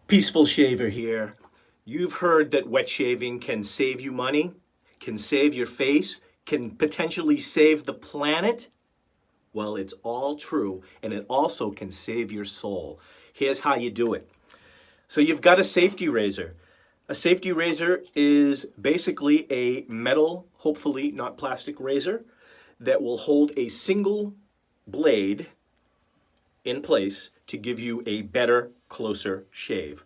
Peaceful Shaver here. You've heard that wet shaving can save you money, can save your face, can potentially save the planet. Well, it's all true, and it also can save your soul. Here's how you do it. So you've got a safety razor. A safety razor is basically a metal, hopefully not plastic razor, that will hold a single blade in place to give you a better, closer shave.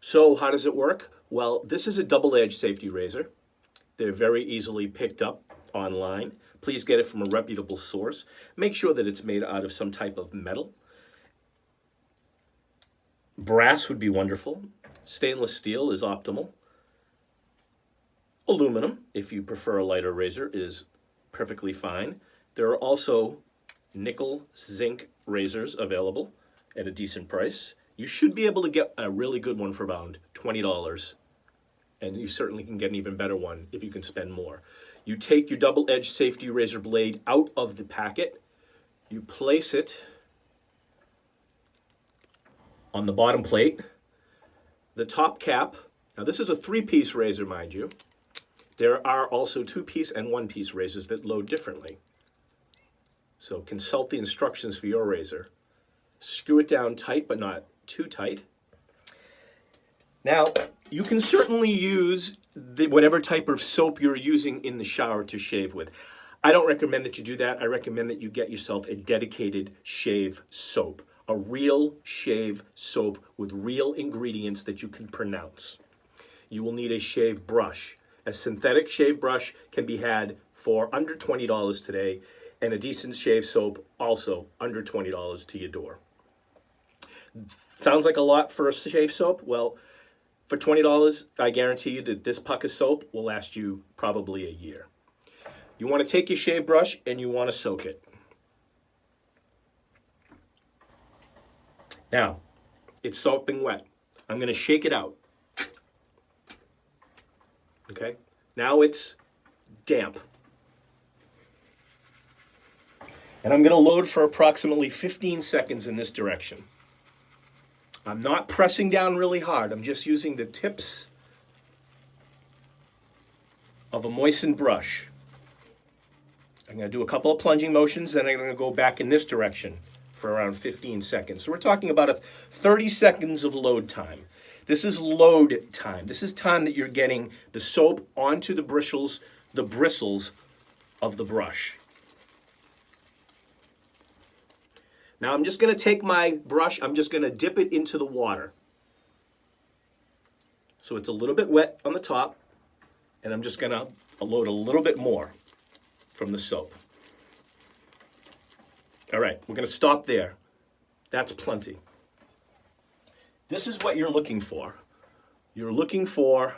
So how does it work? Well, this is a double-edged safety razor. They're very easily picked up online. Please get it from a reputable source. Make sure that it's made out of some type of metal. Brass would be wonderful. Stainless steel is optimal. Aluminum, if you prefer a lighter razor, is perfectly fine. There are also nickel zinc razors available at a decent price. You should be able to get a really good one for around $20. And you certainly can get an even better one if you can spend more. You take your double-edged safety razor blade out of the packet. You place it on the bottom plate. The top cap, now this is a 3-piece razor, mind you. There are also 2-piece and 1-piece razors that load differently. So consult the instructions for your razor. Screw it down tight, but not too tight. Now, you can certainly use whatever type of soap you're using in the shower to shave with. I don't recommend that you do that. I recommend that you get yourself a dedicated shave soap, a real shave soap with real ingredients that you can pronounce. You will need a shave brush. A synthetic shave brush can be had for under $20 today, and a decent shave soap also under $20 to your door. Sounds like a lot for a shave soap? Well, for $20, I guarantee you that this puck of soap will last you probably a year. You want to take your shave brush and you want to soak it. Now, it's soaping wet. I'm going to shake it out. Okay? Now it's damp. And I'm going to load for approximately 15 seconds in this direction. I'm not pressing down really hard. I'm just using the tips of a moistened brush. I'm going to do a couple of plunging motions, then I'm going to go back in this direction for around 15 seconds. So we're talking about 30 seconds of load time. This is load time. This is time that you're getting the soap onto the bristles of the brush. Now I'm just going to take my brush, I'm just going to dip it into the water. So it's a little bit wet on the top, and I'm just going to load a little bit more from the soap. All right, we're going to stop there. That's plenty. This is what you're looking for. You're looking for a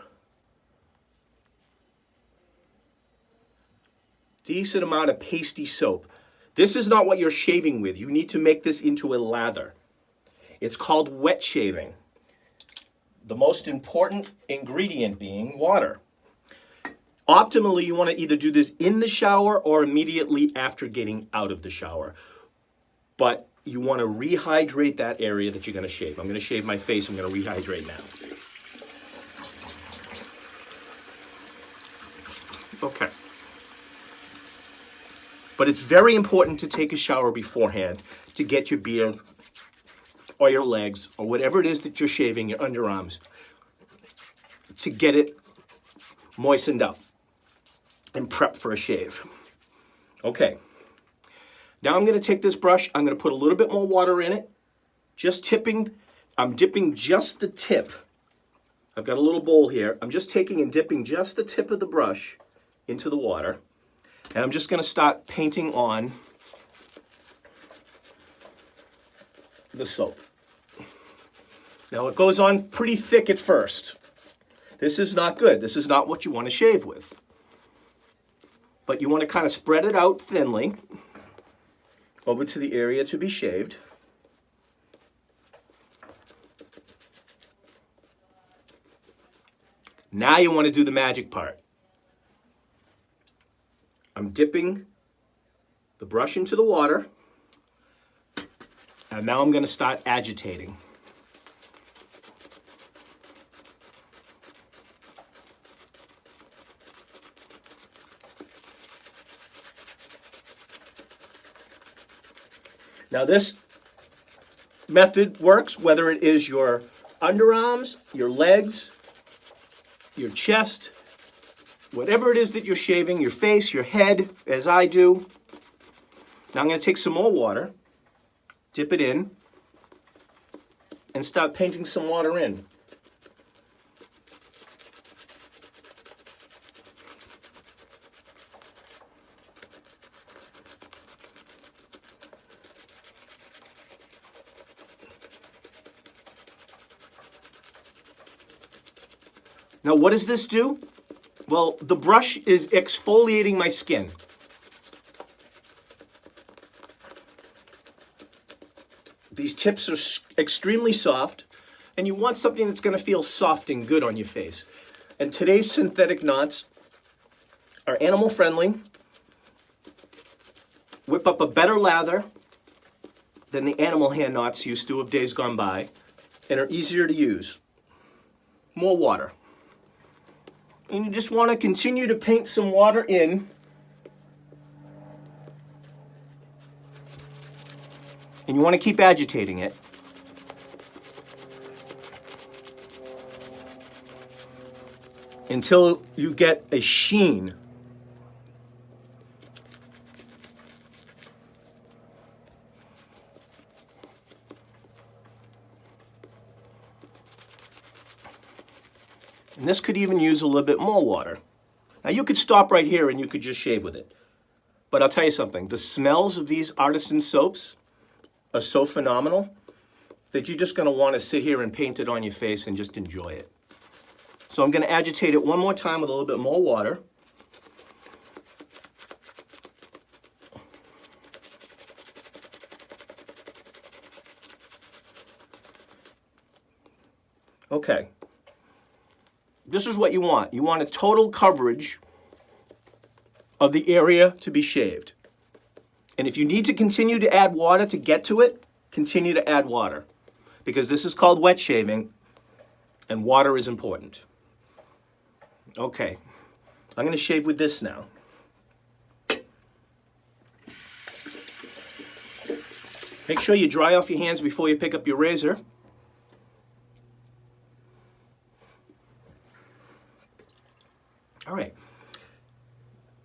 decent amount of pasty soap. This is not what you're shaving with. You need to make this into a lather. It's called wet shaving. The most important ingredient being water. Optimally, you want to either do this in the shower or immediately after getting out of the shower. But you want to rehydrate that area that you're going to shave. I'm going to shave my face. I'm going to rehydrate now. Okay. But it's very important to take a shower beforehand to get your beard or your legs or whatever it is that you're shaving, your underarms, to get it moistened up and prep for a shave. Okay. Now I'm going to take this brush. I'm going to put a little bit more water in it. I'm dipping just the tip. I've got a little bowl here. I'm just taking and dipping just the tip of the brush into the water. And I'm just going to start painting on the soap. Now it goes on pretty thick at first. This is not good. This is not what you want to shave with. But you want to kind of spread it out thinly over to the area to be shaved. Now you want to do the magic part. I'm dipping the brush into the water, and now I'm going to start agitating. Now this method works whether it is your underarms, your legs, your chest, whatever it is that you're shaving, your face, your head, as I do. Now I'm going to take some more water, dip it in, and start painting some water in. Now, what does this do? Well, the brush is exfoliating my skin. These tips are extremely soft, and you want something that's going to feel soft and good on your face. And today's synthetic knots are animal friendly, whip up a better lather than the animal hand knots used to of days gone by, and are easier to use. More water. And you just want to continue to paint some water in. And you want to keep agitating it. Until you get a sheen. And this could even use a little bit more water. Now you could stop right here and you could just shave with it. But I'll tell you something, the smells of these artisan soaps are so phenomenal that you're just going to want to sit here and paint it on your face and just enjoy it. So I'm going to agitate it one more time with a little bit more water. Okay. This is what you want. You want a total coverage of the area to be shaved. And if you need to continue to add water to get to it, continue to add water. Because this is called wet shaving, and water is important. Okay, I'm going to shave with this now. Make sure you dry off your hands before you pick up your razor. All right.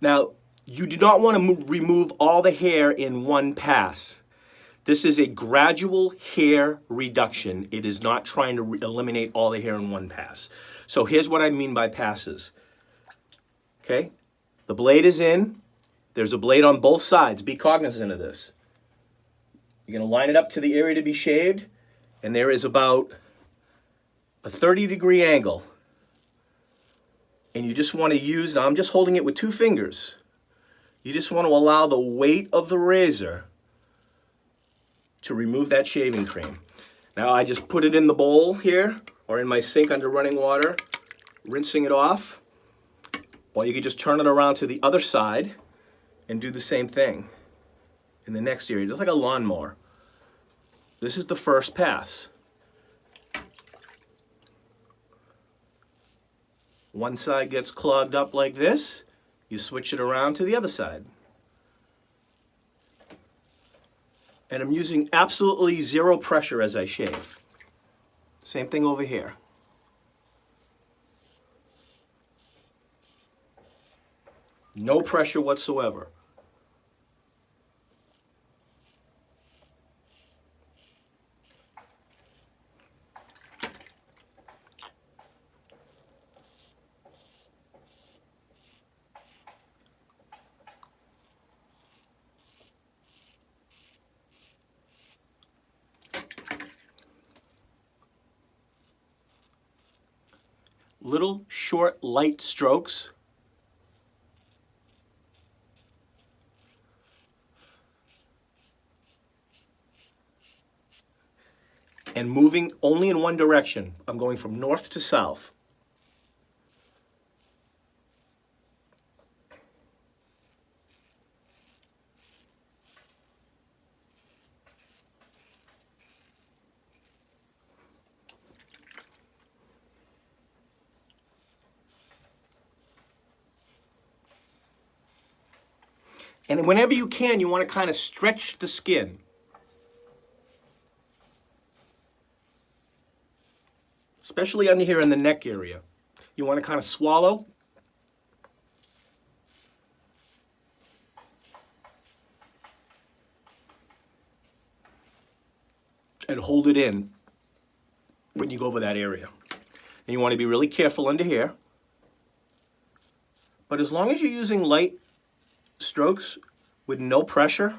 Now, you do not want to remove all the hair in one pass. This is a gradual hair reduction. It is not trying to eliminate all the hair in one pass. So here's what I mean by passes. Okay? The blade is in. There's a blade on both sides. Be cognizant of this. You're going to line it up to the area to be shaved, and there is about a 30-degree angle. And you just want to use, now I'm just holding it with 2 fingers. You just want to allow the weight of the razor to remove that shaving cream. Now I just put it in the bowl here, or in my sink under running water, rinsing it off. Or you could just turn it around to the other side and do the same thing in the next area, just like a lawnmower. This is the first pass. One side gets clogged up like this, you switch it around to the other side. And I'm using absolutely zero pressure as I shave. Same thing over here. No pressure whatsoever. Little short light strokes. And moving only in one direction. I'm going from north to south. And whenever you can, you want to kind of stretch the skin. especially under here in the neck area. You want to kind of swallow. And hold it in when you go over that area. And you want to be really careful under here. But as long as you're using light strokes with no pressure,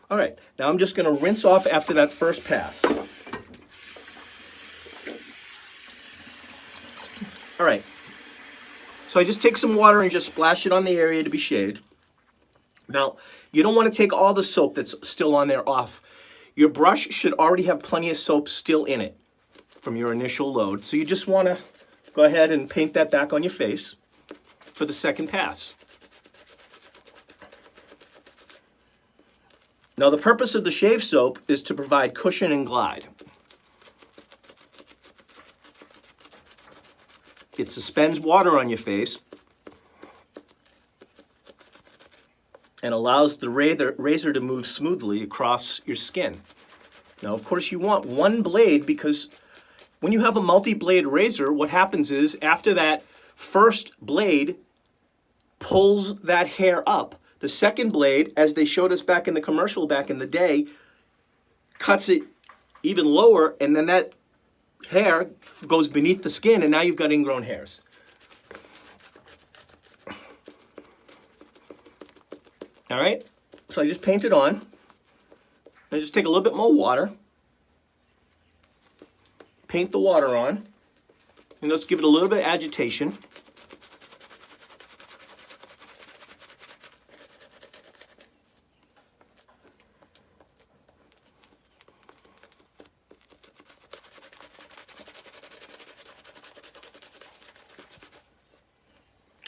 all right, now I'm just going to rinse off after that first pass. All right, so I just take some water and just splash it on the area to be shaved. Now, you don't want to take all the soap that's still on there off. Your brush should already have plenty of soap still in it from your initial load. So you just want to go ahead and paint that back on your face for the second pass. Now, the purpose of the shave soap is to provide cushion and glide. It suspends water on your face and allows the razor to move smoothly across your skin. Now, of course, you want one blade because when you have a multi-blade razor, what happens is after that first blade pulls that hair up, the second blade, as they showed us back in the commercial back in the day, cuts it even lower, and then that hair goes beneath the skin, and now you've got ingrown hairs. All right, so I just paint it on. I just take a little bit more water, paint the water on, and let's give it a little bit of agitation.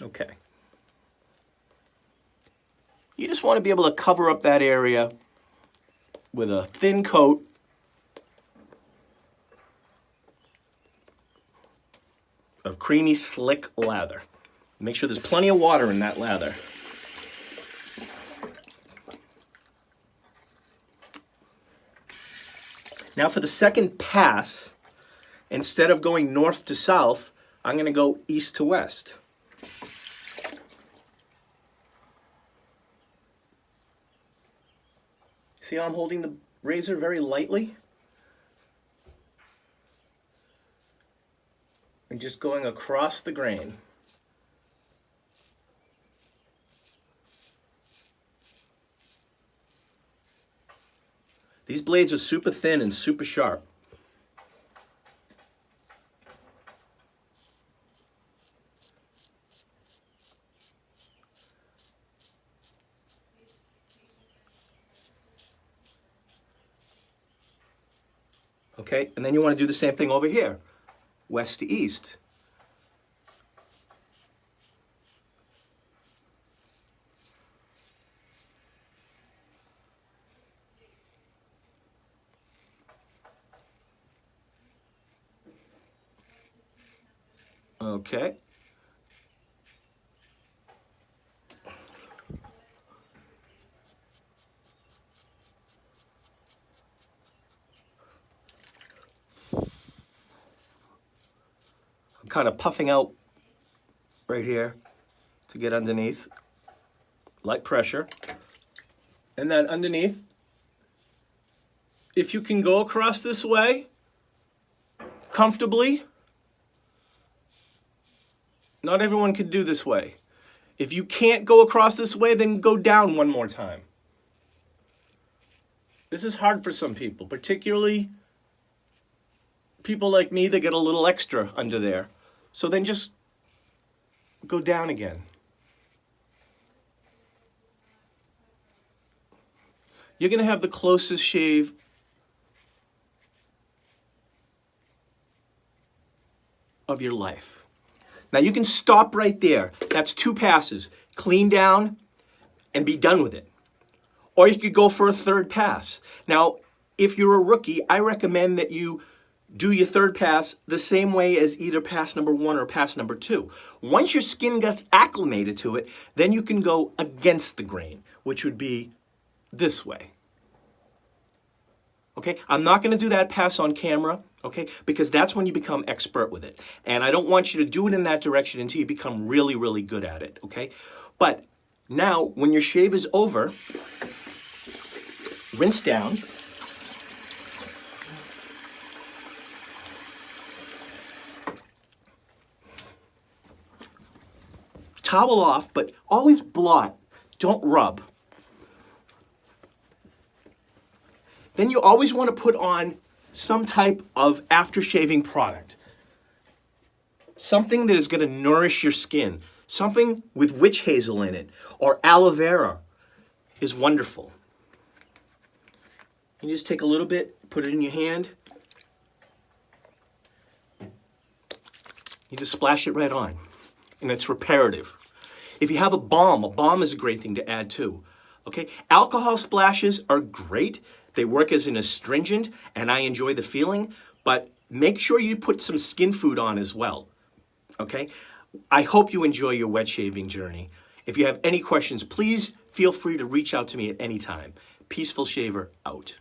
Okay. You just want to be able to cover up that area with a thin coat of creamy, slick lather. Make sure there's plenty of water in that lather. Now for the second pass, instead of going north to south, I'm going to go east to west. See how I'm holding the razor very lightly? And just going across the grain. These blades are super thin and super sharp. Okay, and then you want to do the same thing over here, west to east. Okay. I'm kind of puffing out right here to get underneath, light pressure. And then underneath, if you can go across this way comfortably, not everyone can do this way. If you can't go across this way, then go down one more time. This is hard for some people, particularly people like me that get a little extra under there. So then just go down again. You're going to have the closest shave of your life. Now you can stop right there. That's 2 passes. Clean down and be done with it. Or you could go for a 3rd pass. Now, if you're a rookie, I recommend that you do your third pass the same way as either pass number 1 or pass number 2. Once your skin gets acclimated to it, then you can go against the grain, which would be this way. Okay, I'm not going to do that pass on camera, okay, because that's when you become expert with it. And I don't want you to do it in that direction until you become really, really good at it, okay? But now, when your shave is over, rinse down. Towel off, but always blot, don't rub. Then you always want to put on some type of after-shaving product. Something that is going to nourish your skin. Something with witch hazel in it or aloe vera is wonderful. You just take a little bit, put it in your hand. You just splash it right on, and it's reparative. If you have a balm is a great thing to add too. Okay, alcohol splashes are great. They work as an astringent, and I enjoy the feeling, but make sure you put some skin food on as well, okay? I hope you enjoy your wet shaving journey. If you have any questions, please feel free to reach out to me at any time. Peaceful Shaver, out.